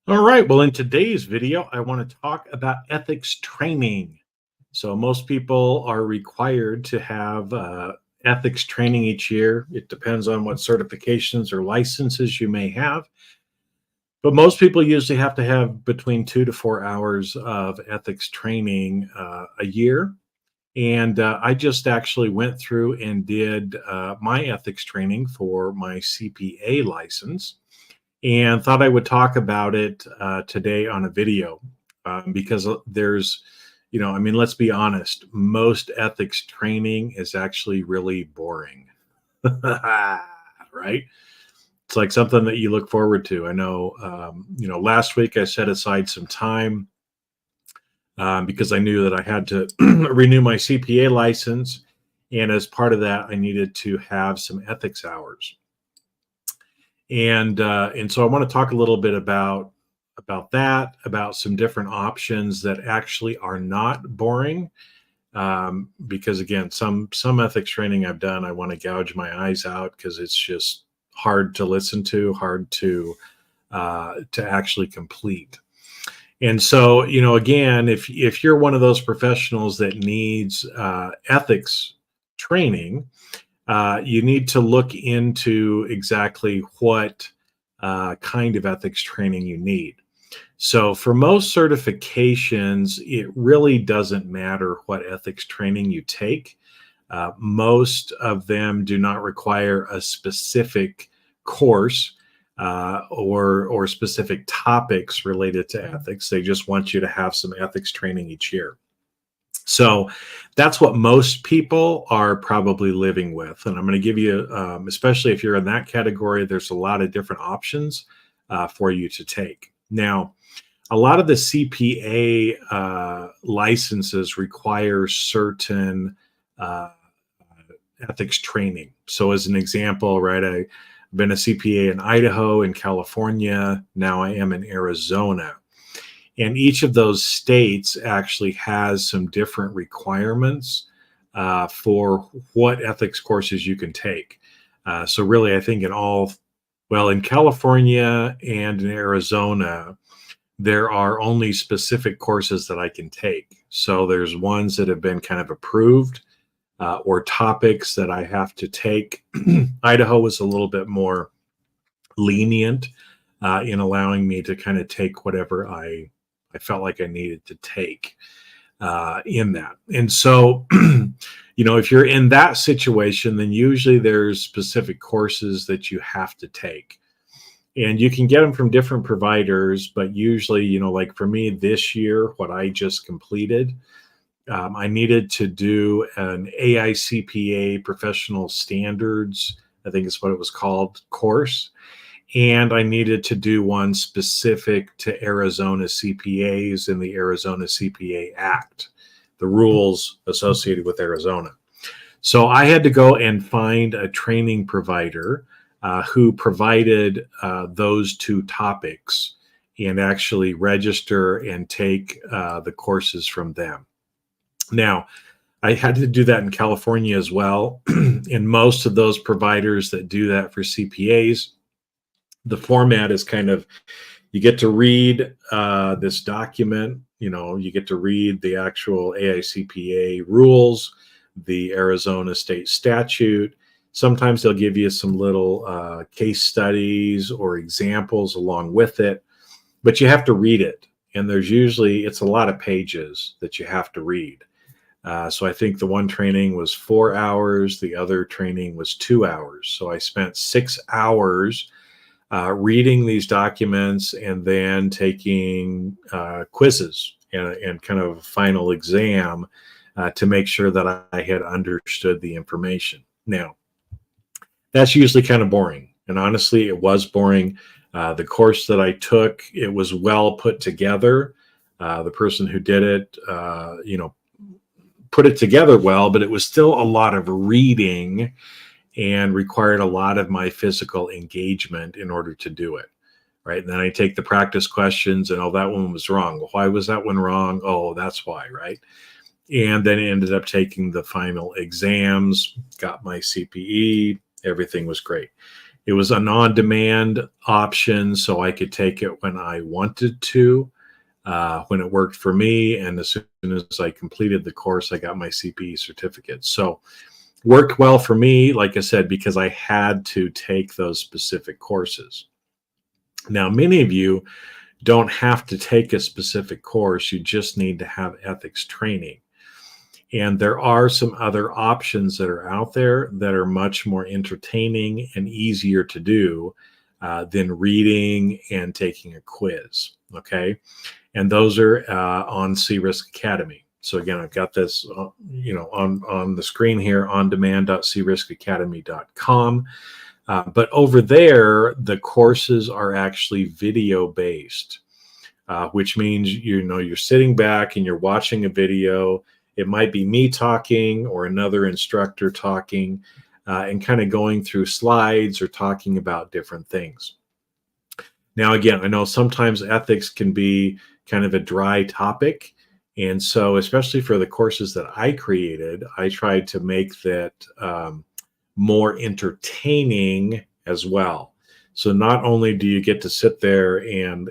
All right. Well, in today's video, I want to talk about ethics training. So, most people are required to have ethics training each year. It depends on what certifications or licenses you may have. But most people usually have to have between 2 to 4 hours of ethics training a year. And I just actually went through and did my ethics training for my CPA license and thought I would talk about it today on a video because there's, I mean, let's be honest, most ethics training is actually really boring, right? It's like something that you look forward to. I know, last week I set aside some time because I knew that I had to renew my CPA license. And as part of that, I needed to have some ethics hours. And so I want to talk a little bit about that, about some different options that actually are not boring. Because again, some ethics training I've done, I want to gouge my eyes out because it's just hard to listen to, hard to actually complete. And so, again, if you're one of those professionals that needs ethics training, you need to look into exactly what kind of ethics training you need. So, for most certifications, it really doesn't matter what ethics training you take. Most of them do not require a specific course or specific topics related to ethics. They just want you to have some ethics training each year. So that's what most people are probably living with. And I'm going to give you, especially if you're in that category, there's a lot of different options for you to take. Now, a lot of the CPA licenses require certain ethics training. So as an example, right, I've been a CPA in Idaho, in California. Now I am in Arizona. And each of those states actually has some different requirements for what ethics courses you can take. So really, I think in California and in Arizona, there are only specific courses that I can take. So there's ones that have been kind of approved or topics that I have to take. Idaho was a little bit more lenient in allowing me to kind of take whatever I felt like I needed to take in that. And so, if you're in that situation, then usually there's specific courses that you have to take. And you can get them from different providers, but usually, like for me this year, what I just completed, I needed to do an AICPA professional standards, I think is what it was called, course. And I needed to do one specific to Arizona CPAs in the Arizona CPA Act, the rules associated with Arizona. So I had to go and find a training provider who provided those two topics and actually register and take the courses from them. Now, I had to do that in California as well. And most of those providers that do that for CPAs, the format is kind of, you get to read this document, you get to read the actual AICPA rules, the Arizona state statute. Sometimes they'll give you some little case studies or examples along with it, but you have to read it. And it's a lot of pages that you have to read. So I think the one training was 4 hours, the other training was 2 hours. So I spent 6 hours reading these documents and then taking quizzes and kind of a final exam to make sure that I had understood the information. Now, that's usually kind of boring. And honestly, it was boring. The course that I took, it was well put together. The person who did it, put it together well, but it was still a lot of reading and required a lot of my physical engagement in order to do it, right? And then I take the practice questions and, that one was wrong. Well, why was that one wrong? Oh, that's why, right? And then I ended up taking the final exams, got my CPE, everything was great. It was an on-demand option, so I could take it when I wanted to, when it worked for me. And as soon as I completed the course, I got my CPE certificate. So worked well for me, like I said, because I had to take those specific courses. Now, many of you don't have to take a specific course. You just need to have ethics training. And there are some other options that are out there that are much more entertaining and easier to do than reading and taking a quiz. Okay. And those are on C-Risk Academy. So again, I've got this, on the screen here, ondemand.criskacademy.com. But over there, the courses are actually video based, which means, you're sitting back and you're watching a video. It might be me talking or another instructor talking, and kind of going through slides or talking about different things. Now, again, I know sometimes ethics can be kind of a dry topic. And so, especially for the courses that I created, I tried to make that more entertaining as well. So not only do you get to sit there and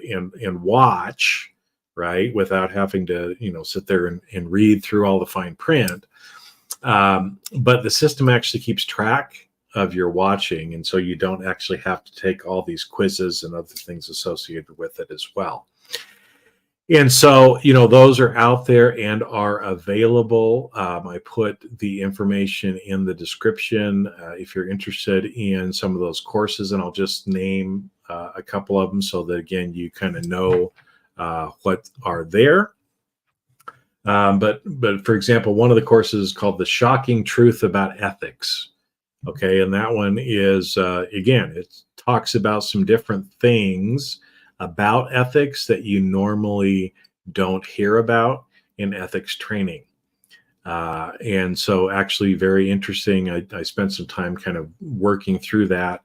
watch, right, without having to, sit there and read through all the fine print, but the system actually keeps track of your watching. And so you don't actually have to take all these quizzes and other things associated with it as well. And so, those are out there and are available. I put the information in the description if you're interested in some of those courses, and I'll just name a couple of them so that, again, you kind of know what are there. But for example, one of the courses is called The Shocking Truth About Ethics. Okay, and that one is, again, it talks about some different things about ethics that you normally don't hear about in ethics training. And so actually very interesting. I spent some time kind of working through that.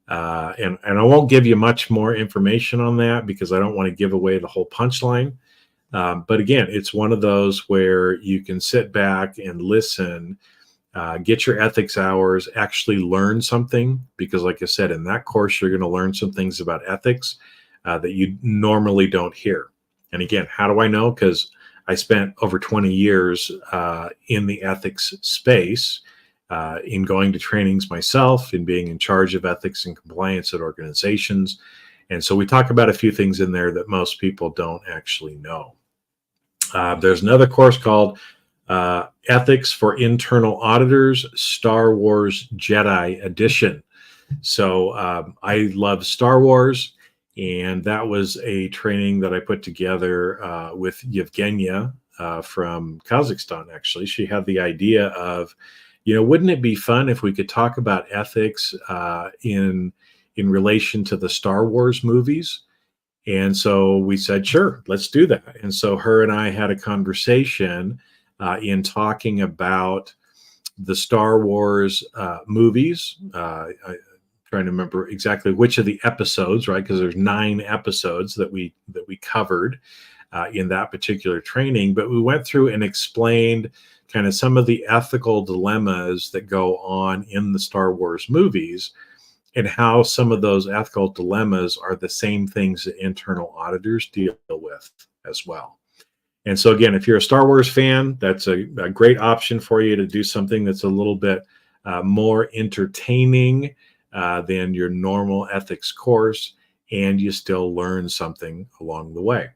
And I won't give you much more information on that because I don't want to give away the whole punchline. But again, it's one of those where you can sit back and listen, get your ethics hours, actually learn something, because like I said, in that course, you're going to learn some things about ethics that you normally don't hear. And again, how do I know? Because I spent over 20 years in the ethics space, in going to trainings myself, in being in charge of ethics and compliance at organizations. And so we talk about a few things in there that most people don't actually know. There's another course called Ethics for Internal Auditors, Star Wars Jedi Edition. So I love Star Wars. And that was a training that I put together with Yevgenia from Kazakhstan, actually. She had the idea of, wouldn't it be fun if we could talk about ethics in relation to the Star Wars movies? And so we said, sure, let's do that. And so her and I had a conversation in talking about the Star Wars movies. Trying to remember exactly which of the episodes, right? Because there's 9 episodes that we covered in that particular training. But we went through and explained kind of some of the ethical dilemmas that go on in the Star Wars movies, and how some of those ethical dilemmas are the same things that internal auditors deal with as well. And so again, if you're a Star Wars fan, that's a great option for you to do something that's a little bit more entertaining than your normal ethics course, and you still learn something along the way.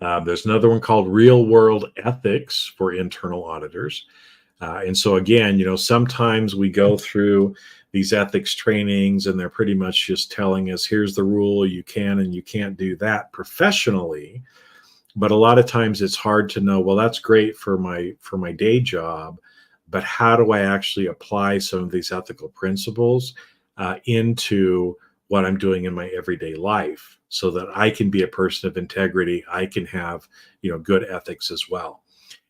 There's another one called Real World Ethics for Internal Auditors. And so again, sometimes we go through these ethics trainings and they're pretty much just telling us, here's the rule, you can and you can't do that professionally. But a lot of times it's hard to know, well, that's great for my day job, but how do I actually apply some of these ethical principles into what I'm doing in my everyday life so that I can be a person of integrity? I can have, good ethics as well.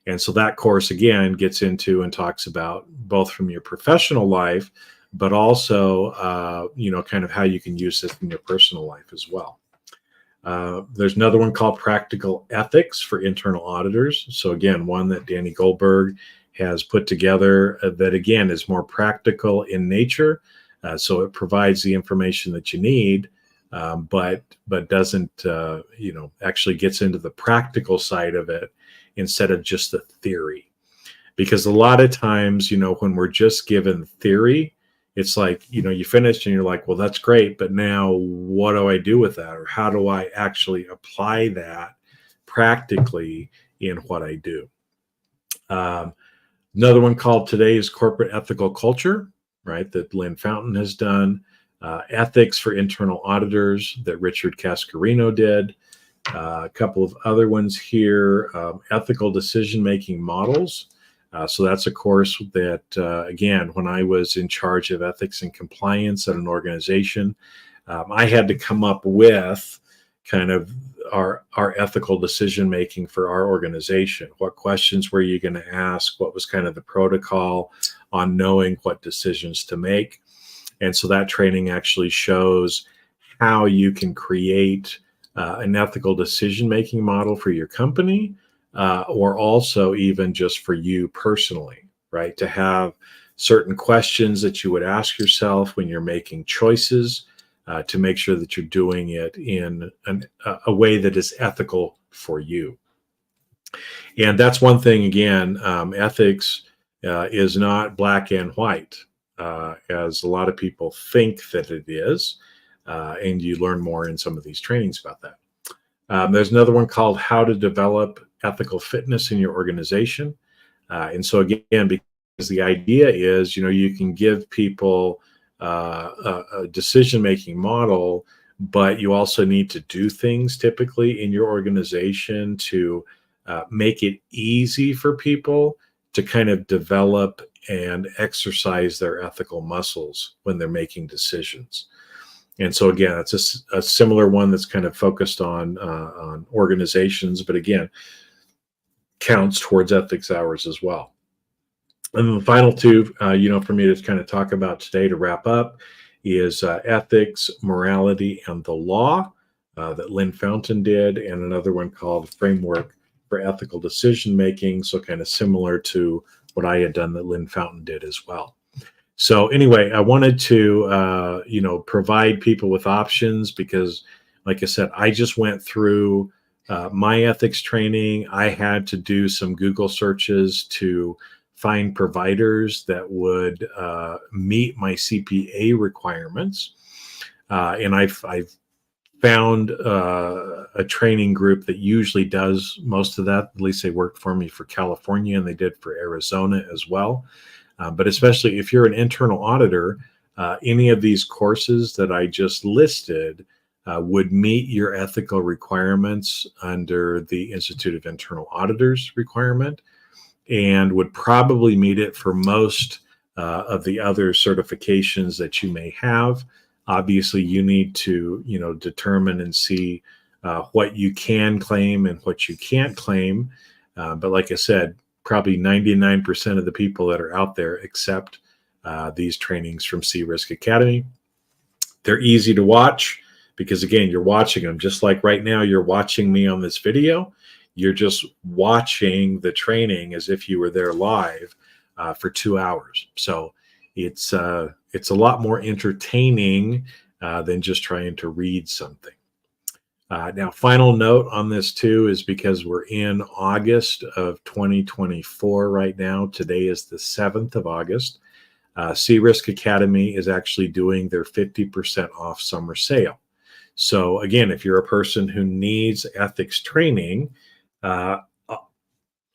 And so that course, again, gets into and talks about both from your professional life, but also, kind of how you can use this in your personal life as well. There's another one called Practical Ethics for Internal Auditors. So again, one that Danny Goldberg has put together that, again, is more practical in nature. So it provides the information that you need, but doesn't actually gets into the practical side of it instead of just the theory. Because a lot of times, when we're just given theory, it's like, you finish and you're like, well, that's great, but now what do I do with that? Or how do I actually apply that practically in what I do? Another one called today is Corporate Ethical Culture, right, that Lynn Fountain has done. Ethics for Internal Auditors that Richard Cascarino did. A couple of other ones here, Ethical Decision-Making Models. So that's a course that, again, when I was in charge of ethics and compliance at an organization, I had to come up with kind of our ethical decision making for our organization. What questions were you going to ask? What was kind of the protocol on knowing what decisions to make? And so that training actually shows how you can create an ethical decision making model for your company, or also even just for you personally, right? To have certain questions that you would ask yourself when you're making choices, to make sure that you're doing it in a way that is ethical for you. And that's one thing, again, ethics is not black and white, as a lot of people think that it is. And you learn more in some of these trainings about that. There's another one called How to Develop Ethical Fitness in Your Organization. And so again, because the idea is, you can give people a decision-making model, but you also need to do things typically in your organization to make it easy for people to kind of develop and exercise their ethical muscles when they're making decisions. And so again, it's a similar one that's kind of focused on organizations, but again, counts towards ethics hours as well. And then the final two, for me to kind of talk about today to wrap up is Ethics, Morality, and the Law that Lynn Fountain did, and another one called Framework for Ethical Decision Making. So kind of similar to what I had done that Lynn Fountain did as well. So anyway, I wanted to, provide people with options because, like I said, I just went through my ethics training. I had to do some Google searches to find providers that would meet my CPA requirements. And I've found a training group that usually does most of that. At least they worked for me for California, and they did for Arizona as well. But especially if you're an internal auditor, any of these courses that I just listed would meet your ethical requirements under the Institute of Internal Auditors requirement, and would probably meet it for most of the other certifications that you may have. Obviously, you need to, determine and see what you can claim and what you can't claim. But like I said, probably 99% of the people that are out there accept these trainings from C-Risk Academy. They're easy to watch because, again, you're watching them just like right now you're watching me on this video. You're just watching the training as if you were there live for 2 hours. So it's a lot more entertaining than just trying to read something. Now, final note on this too is because we're in August of 2024 right now. Today is the 7th of August. C-Risk Academy is actually doing their 50% off summer sale. So again, if you're a person who needs ethics training, up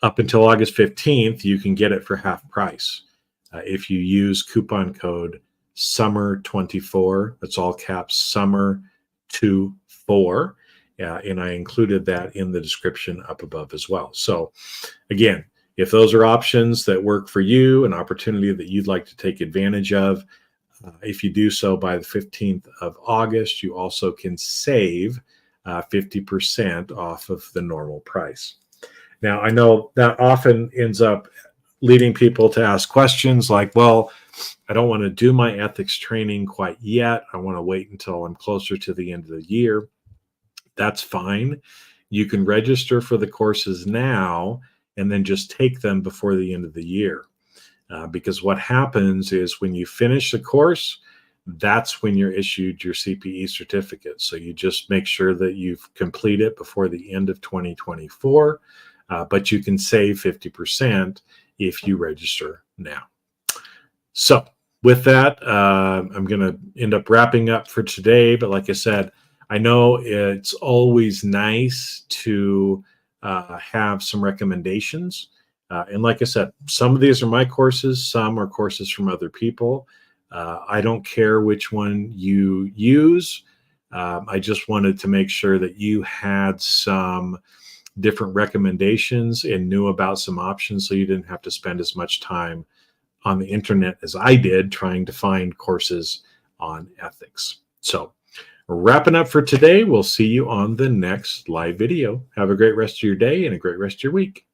until August 15th, you can get it for half price. If you use coupon code SUMMER24, that's all caps SUMMER24. And I included that in the description up above as well. So again, if those are options that work for you, an opportunity that you'd like to take advantage of, if you do so by the 15th of August, you also can save 50% off of the normal price. Now, I know that often ends up leading people to ask questions like, well, I don't want to do my ethics training quite yet. I want to wait until I'm closer to the end of the year. That's fine. You can register for the courses now and then just take them before the end of the year. Because what happens is when you finish the course, that's when you're issued your CPE certificate. So you just make sure that you've completed it before the end of 2024, but you can save 50% if you register now. So with that, I'm going to end up wrapping up for today. But like I said, I know it's always nice to have some recommendations. And like I said, some of these are my courses, some are courses from other people. I don't care which one you use. I just wanted to make sure that you had some different recommendations and knew about some options so you didn't have to spend as much time on the internet as I did trying to find courses on ethics. So wrapping up for today, we'll see you on the next live video. Have a great rest of your day and a great rest of your week.